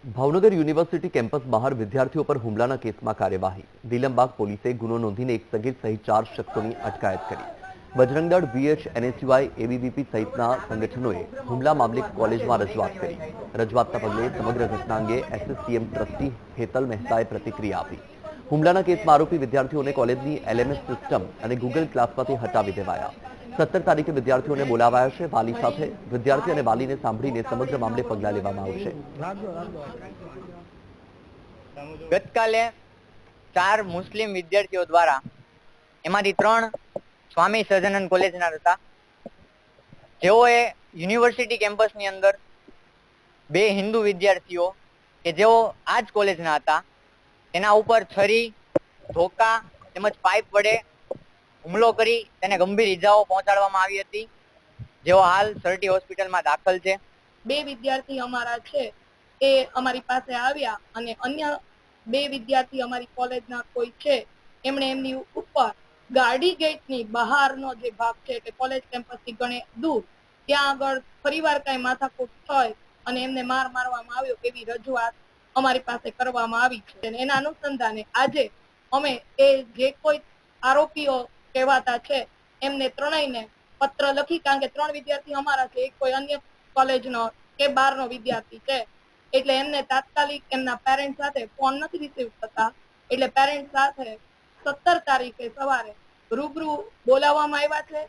Bhavnagar university campus બહાર વિદ્યાર્થીઓ પર હુમલાના કેસમાં કાર્યવાહી. દિલમબાગ પોલીસે ગુનો નોંધીને એક સગીર સહિત 4 શખ્સોની અટકાયત કરી. બજરંગ દળ, VH, NSUI, ABVP સહિતના સંગઠનોએ હુમલા મામલે કોલેજમાં રજૂઆત કરી. રજૂઆતના પગલે સમગ્ર ઘટના અંગે SSTM ટ્રસ્ટી હેતલ મહેતાએ પ્રતિક્રિયા આપી. હુમલાના કેસમાં આરોપી વિદ્યાર્થીઓને કોલેજની LMS સિસ્ટમ અને ગૂગલ ક્લાસમાંથી હટાવી દેવાયા. 17 તારીખે વિદ્યાર્થીઓને બોલાવાયા છે. વાલી સાથે વિદ્યાર્થી અને વાલીને સાંભળીને સમગ્ર મામલે પગલાં લેવામાં આવશે. ગતકાલે 4 મુસ્લિમ વિદ્યાર્થીઓ દ્વારા, એમાંથી 3 સ્વામી સહજાનંદ કોલેજના હતા, જેઓએ યુનિવર્સિટી કેમ્પસની અંદર 2 હિન્દુ વિદ્યાર્થીઓ કે જેઓ આ જ કોલેજના હતા, તેના ઉપર છરી, ધોકા તેમજ પાઇપ વડે હુમલો કરી તેને ગંભીર ઈજાઓ પહોંચાડવામાં આવી હતી, જેઓ હાલ સરટી હોસ્પિટલમાં દાખલ છે. 2 વિદ્યાર્થી અમારા છે એ અમારી પાસે આવ્યા અને અન્ય 2 વિદ્યાર્થી અમારી કોલેજના કોઈ છે, એમણે એમની ઉપર ગાડી ગેટની બહારનો જે ભાગ છે એટલે કોલેજ કેમ્પસથી ઘણે દૂર ત્યાં આગળ ફરીવાર કાંઈ માથાકૂટ થઈ અને એમને મારવામાં આવ્યો એવી રજૂઆત અમારી પાસે કરવામાં આવી છે. એના અનુસંધાને આજે અમે એ જે કોઈ આરોપીઓ કહેવાતા છે એમને ત્રણેયને પત્ર લખી, કારણ કે 3 વિદ્યાર્થી અમારા છે, એક કોઈ અન્ય કોલેજનો કે બહારનો વિદ્યાર્થી છે, એટલે એમને તાત્કાલિક એમના પેરેન્ટ સાથે ફોન નથી રિસીવ થતા, એટલે પેરેન્ટ સાથે 17 તારીખે સવારે રૂબરૂ બોલાવવામાં આવ્યા છે.